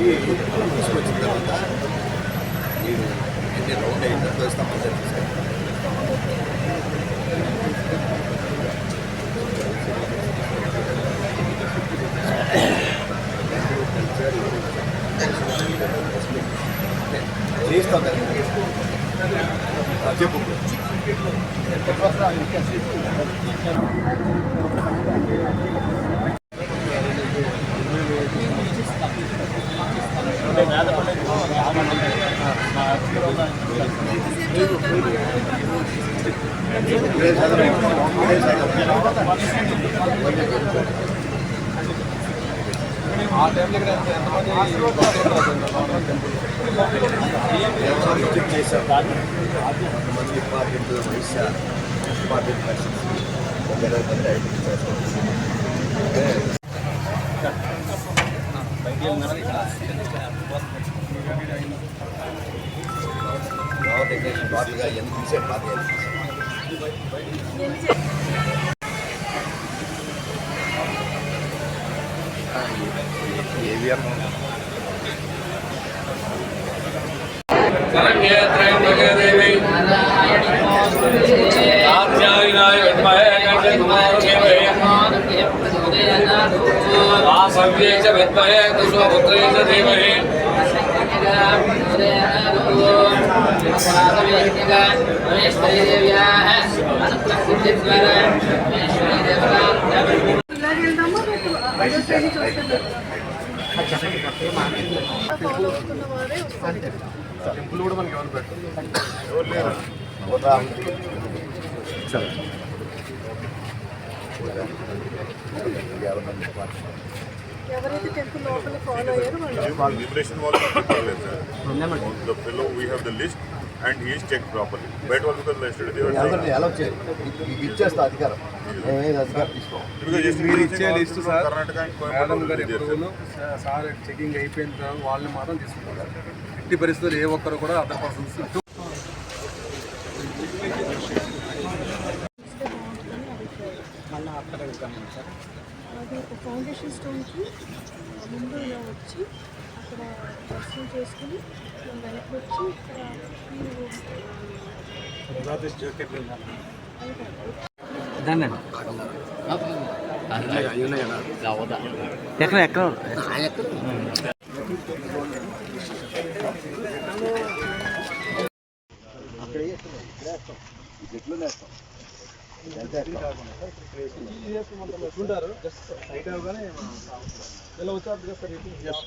ఈ తీసుకొచ్చిన తర్వాత మీరు ఎన్ని రౌండ్ అయిందో ధ్వజస్తంభం జరిపిస్తారు. చేస్తాం చెప్పు. రిజెక్ట్ చేశాం. కొంతమంది డిపార్ట్మెంట్ వైశ్య డిపార్ట్మెంట్ పర్సన్స్ 20 మంది ఐడెంటిఫై చేస్తాం. ఫ్లవర్ డెకరేషన్ టోటల్గా ఎంత తీసాడు బాగా ఏవిఆర్ టెంపుల్ కూడా మనకి ఎవరు పెట్టారు ఎవరైతే టెంపుల్ లోపల ఫాలో అయ్యారో వాళ్ళు లిబరేషన్ వాళ్ళు the fellow we have the list and he is checked properly bed was because listed they were allow చేయాలి. ఇచ్చేస్తా అధికారం అధికారం తీసుకో. మీరు ఇచ్చే లిస్టు సార్ మేడం గారి అప్రూవల్ సార్ చెకింగ్ అయిపోయిన తర్వాత వాళ్ళని మాత్రం తీసుకుంటారు. ఎట్టి పరిస్థితులు ఏ ఒక్కరు కూడా అదర్ పర్సన్స్ అది ఒక ఫౌండేషన్ స్టోన్కి ముందు ఇలా వచ్చి అక్కడ దర్శనం చేసుకుని వెనక్కి వచ్చి ఇక్కడ ఎక్కడ ఉంటారు జస్ట్ సైట్ అవగానే ఇలా వచ్చారు సార్.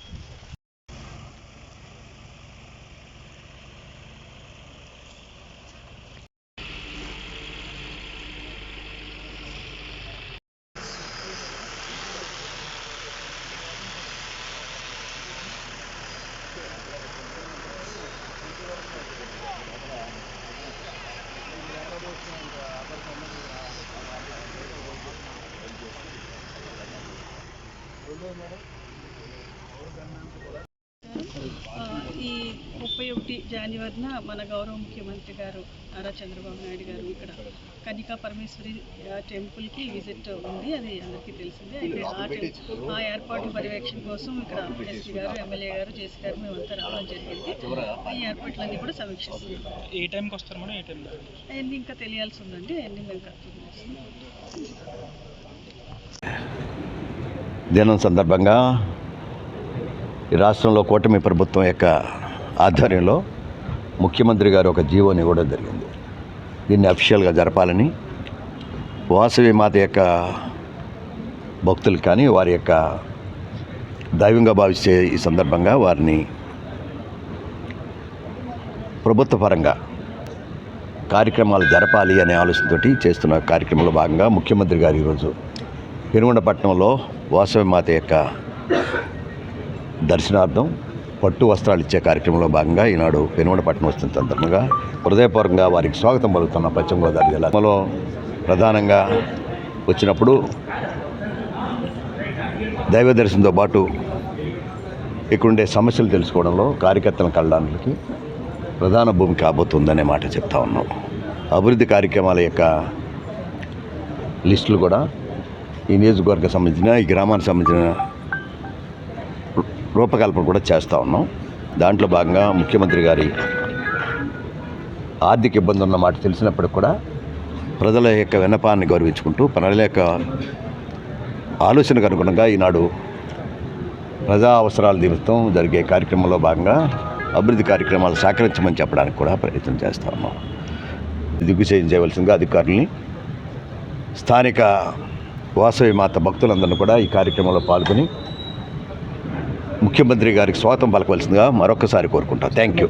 ఈ 31 జనవరిన మన గౌరవ ముఖ్యమంత్రి గారు నారా చంద్రబాబు నాయుడు గారు ఇక్కడ కన్నికా పరమేశ్వరి టెంపుల్కి విజిట్ ఉంది. అది అందరికీ తెలిసిందే. అయితే ఆ ఏర్పాటు పర్యవేక్షణ కోసం ఇక్కడ ఎస్పీ గారు, ఎమ్మెల్యే గారు, జేసీ గారు మేమంతా రావడం జరిగింది. ఈ ఏర్పాట్లన్నీ కూడా సమీక్షిస్తున్నాం. ఏ టైంకి వస్తారు మేడం? ఏ టైంలో అవన్నీ ఇంకా తెలియాల్సి ఉందండి. అవన్నీ మేము కన్ఫర్మ్ చేస్తున్నాం. దినం సందర్భంగా ఈ రాష్ట్రంలో కూటమి ప్రభుత్వం యొక్క ఆధ్వర్యంలో ముఖ్యమంత్రి గారు ఒక జీవోని ఇవ్వడం జరిగింది. దీన్ని అఫీషియల్గా జరపాలని వాసవి మాత యొక్క భక్తులు కానీ వారి యొక్క దైవంగా భావించే ఈ సందర్భంగా వారిని ప్రభుత్వ పరంగా కార్యక్రమాలు జరపాలి అనే ఆలోచనతోటి చేస్తున్న కార్యక్రమంలో భాగంగా ముఖ్యమంత్రి గారు ఈరోజు పెనుగొండపట్నంలో వాసవి మాత యొక్క దర్శనార్థం పట్టు వస్త్రాలు ఇచ్చే కార్యక్రమంలో భాగంగా ఈనాడు పెనుగొండపట్నం వస్తున్న సందర్భంగా హృదయపూర్వకంగా వారికి స్వాగతం పలుకుతున్న పశ్చిమ గోదావరి జిల్లాలో ప్రధానంగా వచ్చినప్పుడు దైవ దర్శనంతో పాటు ఇక్కడుండే సమస్యలు తెలుసుకోవడంలో కార్యకర్తలను కలడానికి ప్రధాన భూమిక కాబోతుందనే మాట చెప్తా ఉన్నాం. అభివృద్ధి కార్యక్రమాల యొక్క లిస్టులు కూడా ఈ నియోజకవర్గం సంబంధించిన, ఈ గ్రామానికి సంబంధించిన రూపకల్పన కూడా చేస్తూ ఉన్నాం. దాంట్లో భాగంగా ముఖ్యమంత్రి గారి ఆర్థిక ఇబ్బంది ఉన్న మాట తెలిసినప్పటికి కూడా ప్రజల యొక్క విన్నపాన్ని గౌరవించుకుంటూ ప్రజల యొక్క ఆలోచనకు అనుగుణంగా ఈనాడు ప్రజా అవసరాల నిమిత్తం జరిగే కార్యక్రమంలో భాగంగా అభివృద్ధి కార్యక్రమాలు సహకరించమని చెప్పడానికి కూడా ప్రయత్నం చేస్తూ ఉన్నాం. దిగ్విజయం చేయవలసిందిగా అధికారులని, స్థానిక వాసవి మాత భక్తులందరినీ కూడా ఈ కార్యక్రమంలో పాల్గొని ముఖ్యమంత్రి గారికి స్వాగతం పలకవలసిందిగా మరొకసారి కోరుకుంటాం. Thank you.